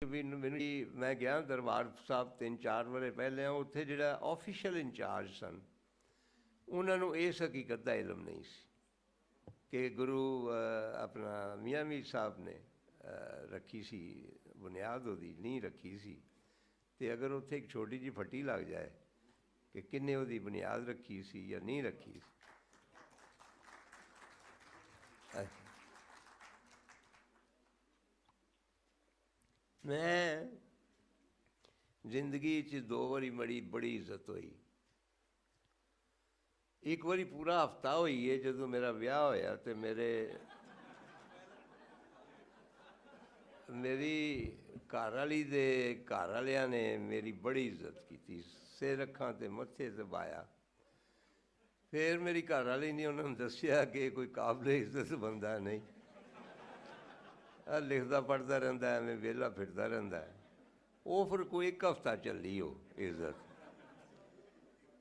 ਵੀ ਮੈਨੂੰ ਮੈਂ ਗਿਆ ਦਰਬਾਰ ਸਾਹਿਬ 3-4 ਵਰੇ ਪਹਿਲਾਂ, ਉੱਥੇ ਜਿਹੜਾ ਆਫੀਸ਼ੀਅਲ ਇੰਚਾਰਜ ਸਨ ਉਹਨਾਂ ਨੂੰ ਇਸ ਹਕੀਕਤ ਦਾ ਇਲਮ ਨਹੀਂ ਸੀ ਕਿ ਗੁਰੂ ਆਪਣਾ ਮੀਆਂ ਮੀਰ ਸਾਹਿਬ ਨੇ ਰੱਖੀ ਸੀ ਬੁਨਿਆਦ, ਉਹਦੀ ਨੀਂਹ ਰੱਖੀ ਸੀ। ਅਤੇ ਅਗਰ ਉੱਥੇ ਇੱਕ ਛੋਟੀ ਜਿਹੀ ਫੱਟੀ ਲੱਗ ਜਾਏ ਕਿ ਕਿਹਨੇ ਉਹਦੀ ਬੁਨਿਆਦ ਰੱਖੀ ਸੀ ਜਾਂ ਨਹੀਂ ਰੱਖੀ ਸੀ। ਮੈਂ ਜ਼ਿੰਦਗੀ 'ਚ 2 ਵਾਰੀ ਬੜੀ ਇੱਜ਼ਤ ਹੋਈ। ਇੱਕ ਵਾਰੀ ਪੂਰਾ ਹਫ਼ਤਾ ਹੋਈ ਹੈ ਜਦੋਂ ਮੇਰਾ ਵਿਆਹ ਹੋਇਆ ਅਤੇ ਮੇਰੀ ਘਰ ਵਾਲੀ ਦੇ ਘਰ ਵਾਲਿਆਂ ਨੇ ਮੇਰੀ ਬੜੀ ਇੱਜ਼ਤ ਕੀਤੀ, ਸਿਰ ਅੱਖਾਂ 'ਤੇ ਮੱਥੇ 'ਤੇ ਬਾਇਆ। ਫਿਰ ਮੇਰੀ ਘਰ ਵਾਲੀ ਨੇ ਉਹਨਾਂ ਨੂੰ ਦੱਸਿਆ ਕਿ ਕੋਈ ਕਾਬਲੇ ਇੱਜ਼ਤ ਬੰਦਾ ਨਹੀਂ, ਲਿਖਦਾ ਪੜ੍ਹਦਾ ਰਹਿੰਦਾ, ਐਵੇਂ ਵਿਹਲਾ ਫਿਰਦਾ ਰਹਿੰਦਾ। ਉਹ ਫਿਰ ਕੋਈ 1 ਹਫ਼ਤਾ ਚੱਲੀ ਉਹ ਇੱਜ਼ਤ।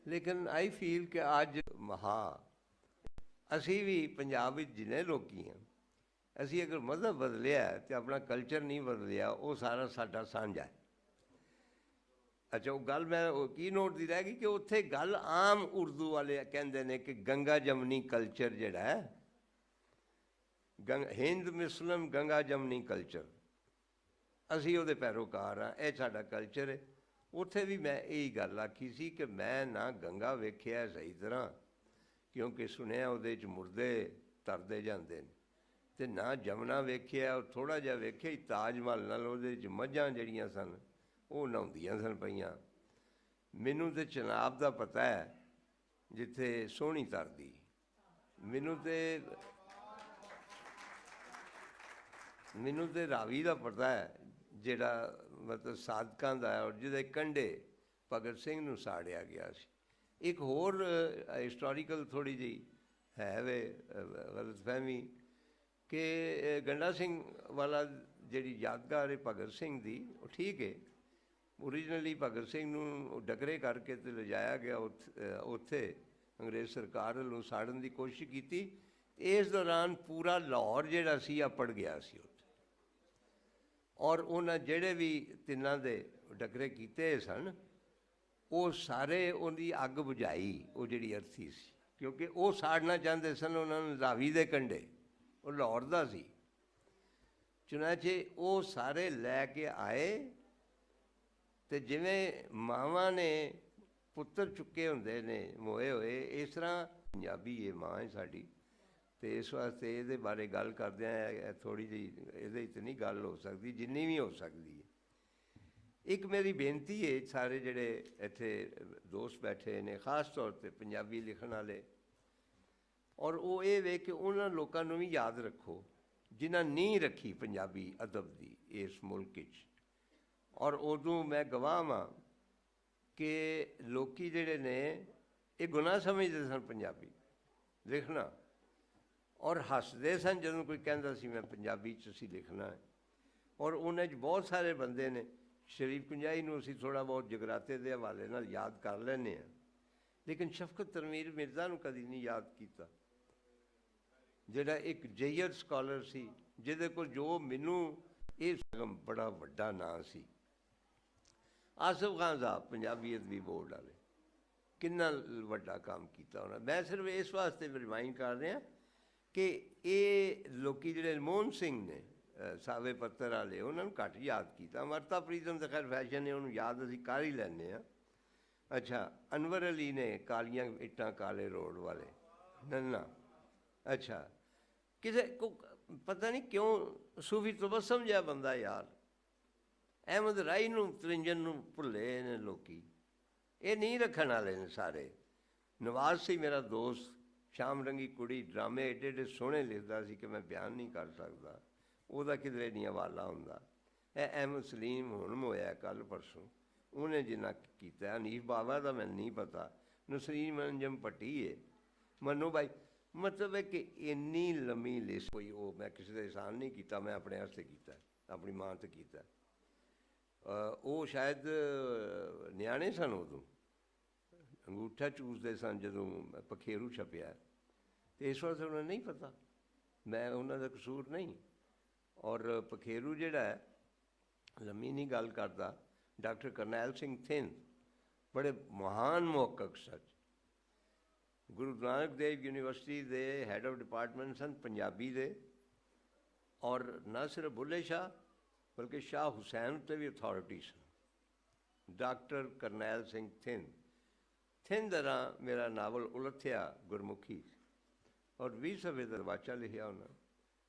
ਲੇਕਿਨ ਆਈ ਫੀਲ ਕਿ ਅੱਜ ਅਸੀਂ ਵੀ ਪੰਜਾਬ ਵਿੱਚ ਜਿੰਨੇ ਲੋਕ ਹਾਂ, ਅਸੀਂ ਅਗਰ ਮਜ਼ਹਬ ਬਦਲਿਆ ਅਤੇ ਆਪਣਾ ਕਲਚਰ ਨਹੀਂ ਬਦਲਿਆ, ਉਹ ਸਾਰਾ ਸਾਡਾ ਸਾਂਝਾ ਹੈ। ਅੱਛਾ, ਉਹ ਗੱਲ ਮੈਂ ਕੀ ਨੋਟ ਦੀ ਰਹਿ ਗਈ ਕਿ ਉੱਥੇ ਗੱਲ ਆਮ ਉਰਦੂ ਵਾਲੇ ਕਹਿੰਦੇ ਨੇ ਕਿ ਗੰਗਾ ਜਮਨੀ ਕਲਚਰ ਜਿਹੜਾ ਹੈ, ਹਿੰਦ ਮੁਸਲਿਮ ਗੰਗਾ ਜਮਨੀ ਕਲਚਰ, ਅਸੀਂ ਉਹਦੇ ਪੈਰੋਕਾਰ ਹਾਂ, ਇਹ ਸਾਡਾ ਕਲਚਰ ਹੈ। ਉੱਥੇ ਵੀ ਮੈਂ ਇਹੀ ਗੱਲ ਆਖੀ ਸੀ ਕਿ ਮੈਂ ਨਾ ਗੰਗਾ ਵੇਖਿਆ ਸਹੀ ਤਰ੍ਹਾਂ, ਕਿਉਂਕਿ ਸੁਣਿਆ ਉਹਦੇ 'ਚ ਮੁਰਦੇ ਤਰਦੇ ਜਾਂਦੇ ਨੇ, ਅਤੇ ਨਾ ਜਮਨਾ ਵੇਖਿਆ, ਥੋੜ੍ਹਾ ਜਿਹਾ ਵੇਖਿਆ ਹੀ ਤਾਜ ਮਹਿਲ ਨਾਲ ਉਹਦੇ 'ਚ ਮੱਝਾਂ ਜਿਹੜੀਆਂ ਸਨ ਉਹ ਨਹਾਉਂਦੀਆਂ ਸਨ ਪਈਆਂ। ਮੈਨੂੰ ਤਾਂ ਚਨਾਬ ਦਾ ਪਤਾ ਹੈ ਜਿੱਥੇ ਸੋਹਣੀ ਤਰਦੀ, ਮੈਨੂੰ ਤਾਂ ਰਾਵੀ ਦਾ ਪਤਾ ਹੈ ਜਿਹੜਾ ਮਤਲਬ ਸਾਧਕਾਂ ਦਾ, ਔਰ ਜਿਹਦੇ ਕੰਢੇ ਭਗਤ ਸਿੰਘ ਨੂੰ ਸਾੜਿਆ ਗਿਆ ਸੀ। ਇੱਕ ਹੋਰ ਹਿਸਟੋਰੀਕਲ ਥੋੜ੍ਹੀ ਜਿਹੀ ਹੈ ਵੇ ਗਲਤਫਹਿਮੀ ਕਿ ਗੰਡਾ ਸਿੰਘ ਵਾਲਾ ਜਿਹੜੀ ਯਾਦਗਾਰ ਹੈ ਭਗਤ ਸਿੰਘ ਦੀ, ਉਹ ਠੀਕ ਹੈ। ਓਰੀਜਨਲੀ ਭਗਤ ਸਿੰਘ ਨੂੰ ਡਕਰੇ ਕਰਕੇ ਅਤੇ ਲਿਜਾਇਆ ਗਿਆ ਉੱਥੇ ਅੰਗਰੇਜ਼ ਸਰਕਾਰ ਵੱਲੋਂ ਸਾੜਨ ਦੀ ਕੋਸ਼ਿਸ਼ ਕੀਤੀ। ਇਸ ਦੌਰਾਨ ਪੂਰਾ ਲਾਹੌਰ ਜਿਹੜਾ ਸੀ ਅੱਪੜ ਗਿਆ ਸੀ ਉੱਥੇ, ਔਰ ਉਹਨਾਂ ਜਿਹੜੇ ਵੀ ਤਿੰਨਾਂ ਦੇ ਡਕਰੇ ਕੀਤੇ ਸਨ ਉਹ ਸਾਰੇ ਉਹਦੀ ਅੱਗ ਬੁਝਾਈ, ਉਹ ਜਿਹੜੀ ਅਰਥੀ ਸੀ, ਕਿਉਂਕਿ ਉਹ ਸਾੜਨਾ ਚਾਹੁੰਦੇ ਸਨ ਉਹਨਾਂ ਨੂੰ ਰਾਵੀ ਦੇ ਕੰਢੇ, ਉਹ ਲਾਹੌਰ ਦਾ ਸੀ। ਚੁਨਾਚੇ ਉਹ ਸਾਰੇ ਲੈ ਕੇ ਆਏ, ਅਤੇ ਜਿਵੇਂ ਮਾਵਾਂ ਨੇ ਪੁੱਤਰ ਚੁੱਕੇ ਹੁੰਦੇ ਨੇ ਮੋਏ ਹੋਏ, ਇਸ ਤਰ੍ਹਾਂ ਪੰਜਾਬੀ ਇਹ ਮਾਂ ਹੈ ਸਾਡੀ। ਅਤੇ ਇਸ ਵਾਸਤੇ ਇਹਦੇ ਬਾਰੇ ਗੱਲ ਕਰਦਿਆਂ ਥੋੜ੍ਹੀ ਜਿਹੀ ਇਹਦੇ 'ਚ ਨਹੀਂ ਗੱਲ ਹੋ ਸਕਦੀ ਜਿੰਨੀ ਵੀ ਹੋ ਸਕਦੀ ਹੈ। ਇੱਕ ਮੇਰੀ ਬੇਨਤੀ ਹੈ ਸਾਰੇ ਜਿਹੜੇ ਇੱਥੇ ਦੋਸਤ ਬੈਠੇ ਨੇ, ਖ਼ਾਸ ਤੌਰ 'ਤੇ ਪੰਜਾਬੀ ਲਿਖਣ ਵਾਲੇ, ਔਰ ਉਹ ਇਹ ਵੇ ਕਿ ਉਹਨਾਂ ਲੋਕਾਂ ਨੂੰ ਵੀ ਯਾਦ ਰੱਖੋ ਜਿਨ੍ਹਾਂ ਨੀਂਹ ਰੱਖੀ ਪੰਜਾਬੀ ਅਦਬ ਦੀ ਇਸ ਮੁਲਕ ਵਿੱਚ। ਔਰ ਉਦੋਂ ਮੈਂ ਗਵਾਹ ਹਾਂ ਕਿ ਲੋਕ ਜਿਹੜੇ ਨੇ ਇਹ ਗੁਨਾਹ ਸਮਝਦੇ ਸਨ ਪੰਜਾਬੀ ਲਿਖਣਾ, ਔਰ ਹੱਸਦੇ ਸਨ ਜਦੋਂ ਕੋਈ ਕਹਿੰਦਾ ਸੀ ਮੈਂ ਪੰਜਾਬੀ 'ਚ ਅਸੀਂ ਲਿਖਣਾ ਹੈ। ਔਰ ਉਹਨਾਂ 'ਚ ਬਹੁਤ ਸਾਰੇ ਬੰਦੇ ਨੇ, ਸ਼ਰੀਫ ਕੁੰਜਾਈ ਨੂੰ ਅਸੀਂ ਥੋੜ੍ਹਾ ਬਹੁਤ ਜਗਰਾਤੇ ਦੇ ਹਵਾਲੇ ਨਾਲ ਯਾਦ ਕਰ ਲੈਂਦੇ ਹਾਂ, ਲੇਕਿਨ ਸ਼ਫਕਤ ਤਨਵੀਰ ਮਿਰਜ਼ਾ ਨੂੰ ਕਦੀ ਨਹੀਂ ਯਾਦ ਕੀਤਾ, ਜਿਹੜਾ ਇੱਕ ਜੇਈਅਰ ਸਕਾਲਰ ਸੀ, ਜਿਹਦੇ ਕੋਲ ਜੋ ਮੈਨੂੰ ਇਹ ਬੜਾ ਵੱਡਾ ਨਾਂ ਸੀ। ਆਸਿਫ ਖਾਨ ਸਾਹਿਬ ਪੰਜਾਬੀ ਅਦਬੀ ਬੋਰਡ ਵਾਲੇ, ਕਿੰਨਾ ਵੱਡਾ ਕੰਮ ਕੀਤਾ ਉਹਨਾਂ। ਮੈਂ ਸਿਰਫ ਇਸ ਵਾਸਤੇ ਰਿਮਾਈਂਡ ਕਰ ਰਿਹਾ ਕਿ ਇਹ ਲੋਕ ਜਿਹੜੇ ਮੋਹਨ ਸਿੰਘ ਨੇ ਸਾਵੇ ਪੱਤਰ ਵਾਲੇ, ਉਹਨਾਂ ਨੂੰ ਘੱਟ ਯਾਦ ਕੀਤਾ। ਅਮਰਤਾ ਪ੍ਰੀਤਮ ਦਾ ਖੈਰ ਫੈਸ਼ਨ ਨੇ, ਉਹਨੂੰ ਯਾਦ ਅਸੀਂ ਕਰ ਹੀ ਲੈਂਦੇ ਹਾਂ। ਅੱਛਾ, ਅਨਵਰ ਅਲੀ ਨੇ ਕਾਲੀਆਂ ਇੱਟਾਂ ਕਾਲੇ ਰੋਡ ਵਾਲੇ, ਨੰਨਾ। ਅੱਛਾ, ਕਿਸੇ ਕੋ ਪਤਾ ਨਹੀਂ ਕਿਉਂ ਸੂਫੀ ਤਬਸਮ ਜਿਹਾ ਬੰਦਾ ਯਾਰ, ਅਹਿਮਦ ਰਾਈ ਨੂੰ, ਤਰਿੰਜਨ ਨੂੰ ਭੁੱਲੇ ਨੇ ਲੋਕ, ਇਹ ਨਹੀਂ ਰੱਖਣ ਵਾਲੇ ਨੇ ਸਾਰੇ। ਨਵਾਜ਼ ਸੀ ਮੇਰਾ ਦੋਸਤ, ਸ਼ਾਮ ਰੰਗੀ ਕੁੜੀ, ਡਰਾਮੇ ਏਡੇ ਏਡੇ ਸੋਹਣੇ ਲਿਖਦਾ ਸੀ ਕਿ ਮੈਂ ਬਿਆਨ ਨਹੀਂ ਕਰ ਸਕਦਾ, ਉਹਦਾ ਕਿਧਰੇ ਨਹੀਂ ਹਵਾਲਾ ਹੁੰਦਾ। ਇਹ ਅਹਿਮਦ ਸਲੀਮ ਹੁਣ ਹੋਇਆ ਕੱਲ੍ਹ ਪਰਸੋਂ, ਉਹਨੇ ਜਿੰਨਾ ਕੀਤਾ। ਹਨੀਫ ਬਾਵਾ ਦਾ ਮੈਨੂੰ ਨਹੀਂ ਪਤਾ, ਨਸਰੀਨ ਅੰਜਮ ਪੱਟੀ ਹੈ, ਮਨੂ ਬਾਈ। ਮਤਲਬ ਹੈ ਕਿ ਇੰਨੀ ਲੰਮੀ ਲਿਸਟ ਕੋਈ, ਉਹ ਮੈਂ ਕਿਸੇ ਦਾ ਅਹਿਸਾਨ ਨਹੀਂ ਕੀਤਾ, ਮੈਂ ਆਪਣੇ ਵਾਸਤੇ ਕੀਤਾ, ਆਪਣੀ ਮਾਂ 'ਤੇ ਕੀਤਾ। ਉਹ ਸ਼ਾਇਦ ਨਿਆਣੇ ਸਨ ਉਦੋਂ, ਅੰਗੂਠਾ ਚੂਸਦੇ ਸਨ ਜਦੋਂ ਪਖੇਰੂ ਛਪਿਆ, ਅਤੇ ਇਸ ਵਾਸਤੇ ਉਹਨਾਂ ਨੂੰ ਨਹੀਂ ਪਤਾ, ਮੈਂ ਉਹਨਾਂ ਦਾ ਕਸੂਰ ਨਹੀਂ। ਔਰ ਪਖੇਰੂ ਜਿਹੜਾ ਹੈ ਲੰਮੀ ਨਹੀਂ ਗੱਲ ਕਰਦਾ। ਡਾਕਟਰ ਕਰਨੈਲ ਸਿੰਘ ਥਿੰਦ ਬੜੇ ਮਹਾਨ ਮੁਹੱਕਕ ਸੱਚ, ਗੁਰੂ ਨਾਨਕ ਦੇਵ ਯੂਨੀਵਰਸਿਟੀ ਦੇ ਹੈਡ ਆਫ ਡਿਪਾਰਟਮੈਂਟ ਸਨ ਪੰਜਾਬੀ ਦੇ, ਔਰ ਨਾ ਸਿਰਫ ਬੁੱਲੇ ਸ਼ਾਹ ਬਲਕਿ ਸ਼ਾਹ ਹੁਸੈਨ ਉੱਤੇ ਵੀ ਅਥਾਰਟੀ ਸਨ। ਡਾਕਟਰ ਕਰਨੈਲ ਸਿੰਘ ਥਿੰਦ। ਥਿੰਦ ਦਾ ਮੇਰਾ ਨਾਵਲ ਉਲੱਥਿਆ ਗੁਰਮੁਖੀ, ਔਰ 20 ਸਫ਼ੇ ਦਾ ਦਰਵਾਜ਼ਾ ਲਿਖਿਆ ਉਹਨਾਂ,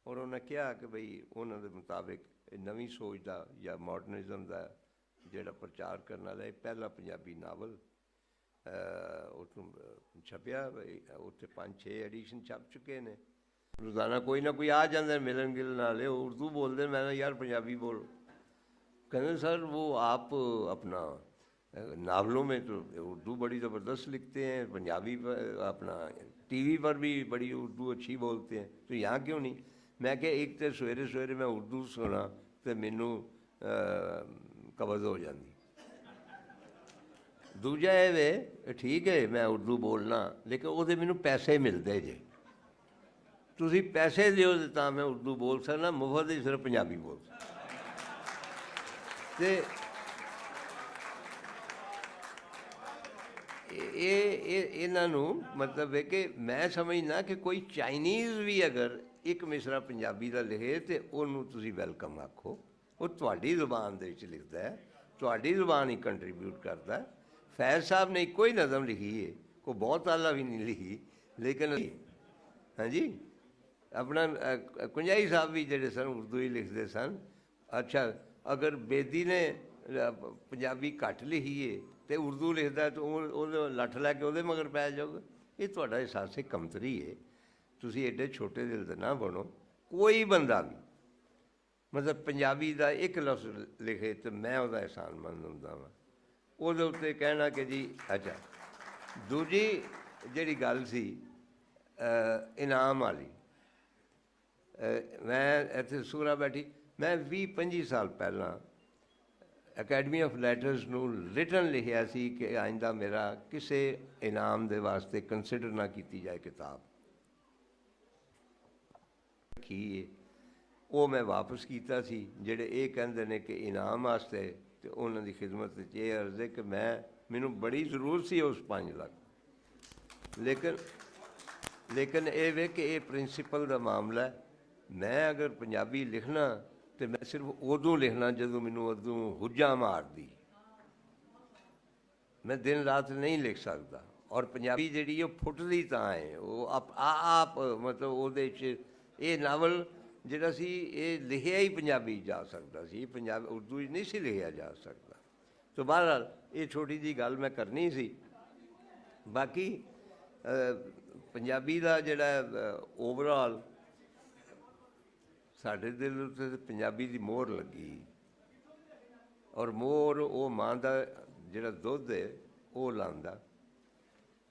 ਔਰ ਉਹਨੇ ਕਿਹਾ ਕਿ ਬਈ ਉਹਨਾਂ ਦੇ ਮੁਤਾਬਿਕ ਇਹ ਨਵੀਂ ਸੋਚ ਦਾ ਜਾਂ ਮਾਡਰਨਿਜ਼ਮ ਦਾ ਜਿਹੜਾ ਪ੍ਰਚਾਰ ਕਰਨ ਵਾਲਾ ਇਹ ਪਹਿਲਾ ਪੰਜਾਬੀ ਨਾਵਲ ਉੱਥੋਂ ਛਪਿਆ। ਉੱਥੇ 5-6 ਐਡੀਸ਼ਨ ਛਪ ਚੁੱਕੇ ਨੇ। ਰੋਜ਼ਾਨਾ ਕੋਈ ਨਾ ਕੋਈ ਆ ਜਾਂਦੇ ਮਿਲਣ ਗਿਲਣ ਵਾਲੇ, ਉਹ ਉਰਦੂ ਬੋਲਦੇ, ਮੈਂ ਯਾਰ ਪੰਜਾਬੀ ਬੋਲ। ਕਹਿੰਦੇ ਸਰ वो आप अपना नावलों में तो उर्दू बड़ी ज़बरदस्त लिखते हैं, पंजाबी अपना टीवी पर भी बड़ी उर्दू अच्छी बोलते हैं, तो यहाँ क्यों नहीं? मैं क्या, एक तो सवेरे सवेरे मैं उर्दू सुना तो मैनू कब्ज़ हो जाती, दूजा ये वे ठीक है मैं उर्दू बोलना, लेकिन वो मैनू पैसे मिलते जे, तुसी पैसे दिओ तो मैं उर्दू बोल सकना, मुफ्त ही सिर्फ पंजाबी बोल सकता। ਤੇ ਇਹਨਾਂ ਨੂੰ ਮਤਲਬ ਹੈ ਕਿ ਮੈਂ ਸਮਝਦਾ ਕਿ ਕੋਈ ਚਾਈਨੀਜ਼ ਵੀ ਅਗਰ ਇੱਕ ਮਿਸਰਾ ਪੰਜਾਬੀ ਦਾ ਲਿਖੇ ਤੇ ਉਹਨੂੰ ਤੁਸੀਂ ਵੈਲਕਮ ਆਖੋ। ਉਹ ਤੁਹਾਡੀ ਜ਼ੁਬਾਨ ਦੇ ਵਿੱਚ ਲਿਖਦਾ ਹੈ, ਤੁਹਾਡੀ ਜ਼ੁਬਾਨ ਹੀ ਕੰਟਰੀਬਿਊਟ ਕਰਦਾ। ਫੈਜ਼ ਸਾਹਿਬ ਨੇ ਇੱਕੋ ਹੀ ਨਜ਼ਮ ਲਿਖੀ ਹੈ, ਕੋਈ ਬਹੁਤ ਆਲਾ ਵੀ ਨਹੀਂ ਲਿਖੀ, ਲੇਕਿਨ ਹਾਂਜੀ ਆਪਣਾ ਕੁੰਜਾਈ ਸਾਹਿਬ ਵੀ ਜਿਹੜੇ ਸਨ ਉਰਦੂ ਹੀ ਲਿਖਦੇ ਸਨ। ਅੱਛਾ, ਅਗਰ ਬੇਦੀ ਨੇ ਪੰਜਾਬੀ ਘੱਟ ਲਿਖੀ ਹੈ ਅਤੇ ਉਰਦੂ ਲਿਖਦਾ ਤਾਂ ਉਹਦੇ ਲੱਠ ਲੈ ਕੇ ਉਹਦੇ ਮਗਰ ਪੈ ਜਾਓਗੇ। ਇਹ ਤੁਹਾਡਾ ਅਹਿਸਾਸ ਕਮਤਰੀ ਹੈ। ਤੁਸੀਂ ਐਡੇ ਛੋਟੇ ਦਿਲ ਦੇ ਨਾ ਬਣੋ। ਕੋਈ ਬੰਦਾ ਵੀ ਮਤਲਬ ਪੰਜਾਬੀ ਦਾ ਇੱਕ ਲਫ਼ਜ਼ ਲਿਖੇ ਤਾਂ ਮੈਂ ਉਹਦਾ ਅਹਿਸਾਨਮੰਦ ਹੁੰਦਾ ਵਾਂ। ਉਹਦੇ ਉੱਤੇ ਕਹਿਣਾ ਕਿ ਜੀ ਅੱਛਾ। ਦੂਜੀ ਜਿਹੜੀ ਗੱਲ ਸੀ ਇਨਾਮ ਵਾਲੀ, ਮੈਂ ਇੱਥੇ ਸੂਰਾ ਬੈਠੀ, ਮੈਂ 20-25 ਸਾਲ ਪਹਿਲਾਂ ਅਕੈਡਮੀ ਆਫ ਲੈਟਰਸ ਨੂੰ ਰਿਟਨ ਲਿਖਿਆ ਸੀ ਕਿ ਆਇੰਦਾ ਮੇਰਾ ਕਿਸੇ ਇਨਾਮ ਦੇ ਵਾਸਤੇ ਕੰਸੀਡਰ ਨਾ ਕੀਤੀ ਜਾਏ ਕਿਤਾਬ ਕੀ ਹੈ। ਉਹ ਮੈਂ ਵਾਪਸ ਕੀਤਾ ਸੀ। ਜਿਹੜੇ ਇਹ ਕਹਿੰਦੇ ਨੇ ਕਿ ਇਨਾਮ ਵਾਸਤੇ, ਅਤੇ ਉਹਨਾਂ ਦੀ ਖਿਦਮਤ ਵਿੱਚ ਇਹ ਅਰਜ਼ ਹੈ ਕਿ ਮੈਨੂੰ ਬੜੀ ਜ਼ਰੂਰਤ ਸੀ ਉਸ 5 ਲੱਖ, ਲੇਕਿਨ ਇਹ ਵੇ ਕਿ ਇਹ ਪ੍ਰਿੰਸੀਪਲ ਦਾ ਮਾਮਲਾ। ਮੈਂ ਅਗਰ ਪੰਜਾਬੀ ਲਿਖਣਾ तो मैं सिर्फ उदों लिखना जो मैनू उदों हुज्जा मारदी, मैं दिन रात नहीं लिख सकता। और पंजाबी जिहड़ी फुटदी तां है, वो आप मतलब उहदे च ये नावल जिहड़ा सी ये लिखिया ही पंजाबी जा सकता सी, पंजाबी उर्दू नहीं सी लिखिया जा सकता। तो बहरहाल ये छोटी जी गल मैं करनी सी। बाकी पंजाबी का जिहड़ा ओवरऑल ਸਾਡੇ ਦਿਲ ਉੱਤੇ ਪੰਜਾਬੀ ਦੀ ਮੋਹਰ ਲੱਗੀ, ਔਰ ਮੋਹਰ ਉਹ ਮਾਂ ਦਾ ਜਿਹੜਾ ਦੁੱਧ ਹੈ ਉਹ ਲਾਉਂਦਾ।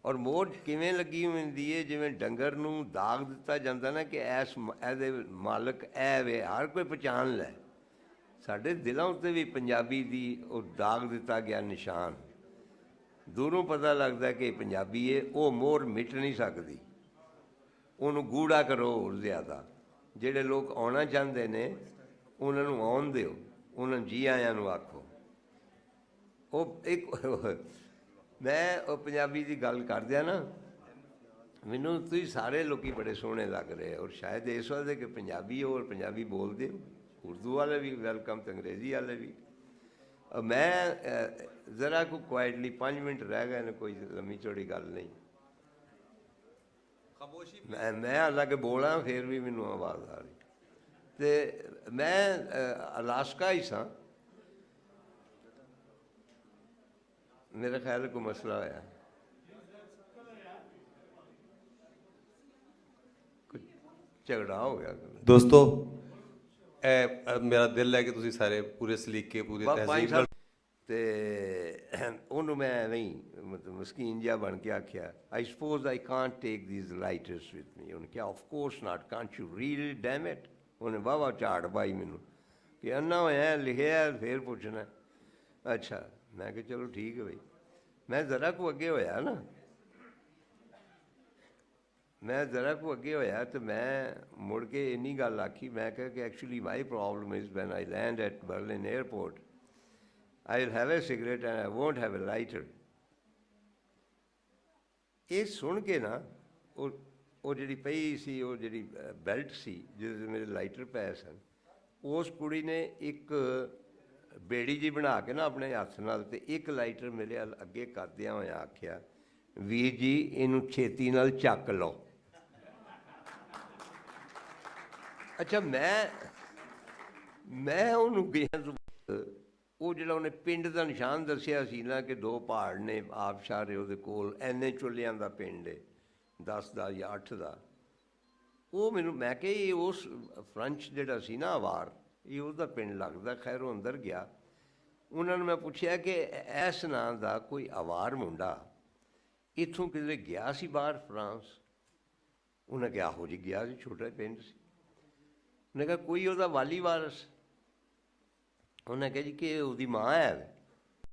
ਔਰ ਮੋਹਰ ਕਿਵੇਂ ਲੱਗੀ ਹੁੰਦੀ ਹੈ? ਜਿਵੇਂ ਡੰਗਰ ਨੂੰ ਦਾਗ ਦਿੱਤਾ ਜਾਂਦਾ ਨਾ ਕਿ ਇਹਦੇ ਮਾਲਕ ਇਹ ਵੇ, ਹਰ ਕੋਈ ਪਛਾਣ ਲੈ। ਸਾਡੇ ਦਿਲਾਂ ਉੱਤੇ ਵੀ ਪੰਜਾਬੀ ਦੀ ਉਹ ਦਾਗ ਦਿੱਤਾ ਗਿਆ ਨਿਸ਼ਾਨ। ਦੂਰੋਂ ਪਤਾ ਲੱਗਦਾ ਕਿ ਪੰਜਾਬੀ ਹੈ। ਉਹ ਮੋਹਰ ਮਿਟ ਨਹੀਂ ਸਕਦੀ, ਉਹਨੂੰ ਗੂੜਾ ਕਰੋ ਹੋਰ ਜ਼ਿਆਦਾ। ਜਿਹੜੇ ਲੋਕ ਆਉਣਾ ਚਾਹੁੰਦੇ ਨੇ ਉਹਨਾਂ ਨੂੰ ਆਉਣ ਦਿਓ, ਉਹਨਾਂ ਨੂੰ ਜੀ ਆਇਆਂ ਨੂੰ ਆਖੋ। ਉਹ ਇੱਕ ਮੈਂ ਉਹ ਪੰਜਾਬੀ ਦੀ ਗੱਲ ਕਰਦਿਆਂ ਨਾ, ਮੈਨੂੰ ਤੁਸੀਂ ਸਾਰੇ ਲੋਕ ਬੜੇ ਸੋਹਣੇ ਲੱਗ ਰਹੇ, ਔਰ ਸ਼ਾਇਦ ਇਸ ਵਾਸਤੇ ਕਿ ਪੰਜਾਬੀ ਹੋ ਔਰ ਪੰਜਾਬੀ ਬੋਲਦੇ ਹੋ। ਉਰਦੂ ਵਾਲੇ ਵੀ ਵੈਲਕਮ ਅਤੇ ਅੰਗਰੇਜ਼ੀ ਵਾਲੇ ਵੀ। ਮੈਂ ਜ਼ਰਾ ਕੁ ਕੁਆਇਟਲੀ 5 ਮਿੰਟ ਰਹਿ ਗਏ ਨੇ, ਕੋਈ ਲੰਮੀ ਚੌੜੀ ਗੱਲ ਨਹੀਂ। ਮੈਂ ਹਾਲਾਂਕਿ ਬੋਲਾਂ ਫਿਰ ਵੀ ਮੈਨੂੰ ਆਵਾਜ਼ ਆ ਰਹੀ। ਅਤੇ ਮੈਂ ਅਲਾਸਕਾ ਹੀ ਸਾਂ, मेरा ख्याल कोई मसला होया, कुछ झगड़ा हो गया। दोस्तों मेरा दिल है कि तुसी सारे पूरे सलीके पूरे तहजीब ਤੇ ਉਹਨੂੰ ਮੈਂ ਨਹੀਂ ਮਤਲਬ ਮਸਕੀਨ ਜਿਹਾ ਬਣ ਕੇ ਆਖਿਆ, I suppose I can't take these writers with me. ਉਹਨੇ ਕਿਹਾ of course not, can't you read it damn it. ਉਹਨੇ ਵਾਹਵਾ ਝਾੜ ਪਾਈ ਮੈਨੂੰ ਕਿ ਅੰਨਾ ਹੋਇਆ ਲਿਖਿਆ ਫਿਰ ਪੁੱਛਣਾ। ਅੱਛਾ, ਮੈਂ ਕਿਹਾ ਚਲੋ ਠੀਕ ਹੈ ਬਈ। ਮੈਂ ਜ਼ਰਾ ਕੁ ਅੱਗੇ ਹੋਇਆ ਨਾ, ਮੈਂ ਜ਼ਰਾ ਕੁ ਅੱਗੇ ਹੋਇਆ ਤੇ ਮੈਂ ਮੁੜ ਕੇ ਇੰਨੀ ਗੱਲ ਆਖੀ, ਮੈਂ ਕਿਹਾ ਕਿ actually my problem is van I land at Berlin airport I will have A cigarette and I won't have A lighter. ਇਹ ਸੁਣ ਕੇ ਨਾ ਉਹ ਜਿਹੜੀ ਪਈ ਸੀ, ਉਹ ਜਿਹੜੀ ਬੈਲਟ ਸੀ ਜਿਹਦੇ 'ਤੇ ਮੇਰੇ ਲਾਈਟਰ ਪਏ ਸਨ, ਉਸ ਕੁੜੀ ਨੇ ਇੱਕ ਬੇੜੀ ਜੀ ਬਣਾ ਕੇ ਨਾ ਆਪਣੇ ਹੱਥ ਨਾਲ ਤੇ ਇੱਕ ਲਾਈਟਰ ਮੇਰੇ ਵੱਲ ਅੱਗੇ ਕਰਦਿਆਂ ਹੋਇਆ ਆਖਿਆ, ਵੀਰ ਜੀ ਇਹਨੂੰ ਛੇਤੀ ਨਾਲ ਚੱਕ ਲਓ। ਅੱਛਾ, ਮੈਂ ਉਹਨੂੰ ਗਿਆ, ਉਹ ਜਿਹੜਾ ਉਹਨੇ ਪਿੰਡ ਦਾ ਨਿਸ਼ਾਨ ਦੱਸਿਆ ਸੀ ਨਾ ਕਿ 2 ਪਹਾੜ ਨੇ ਆਬਸ਼ਾਰ ਉਹਦੇ ਕੋਲ, ਐਨੇ ਚੁੱਲ੍ਹਿਆਂ ਦਾ ਪਿੰਡ ਹੈ, 10 ਦਾ ਜਾਂ 8 ਦਾ। ਉਹ ਮੈਨੂੰ, ਮੈਂ ਕਿਹਾ ਇਹ ਉਸ ਫਰੰਚ ਜਿਹੜਾ ਸੀ ਨਾ ਅਵਾਰ, ਇਹ ਉਹਦਾ ਪਿੰਡ ਲੱਗਦਾ। ਖੈਰ ਉਹ ਅੰਦਰ ਗਿਆ, ਉਹਨਾਂ ਨੂੰ ਮੈਂ ਪੁੱਛਿਆ ਕਿ ਇਸ ਨਾਂ ਦਾ ਕੋਈ ਅਵਾਰ ਮੁੰਡਾ ਇੱਥੋਂ ਕਿਤੇ ਗਿਆ ਸੀ ਬਾਹਰ ਫਰਾਂਸ? ਉਹਨੇ ਕਿਹਾ ਆਹੋ ਜੀ ਗਿਆ ਸੀ, ਛੋਟਾ ਪਿੰਡ ਸੀ। ਉਹਨੇ ਕਿਹਾ ਕੋਈ ਉਹਦਾ ਵਾਲੀ ਵਾਰਸ? ਉਹਨੇ ਕਿਹਾ ਜੀ ਕਿ ਉਹਦੀ ਮਾਂ ਹੈ।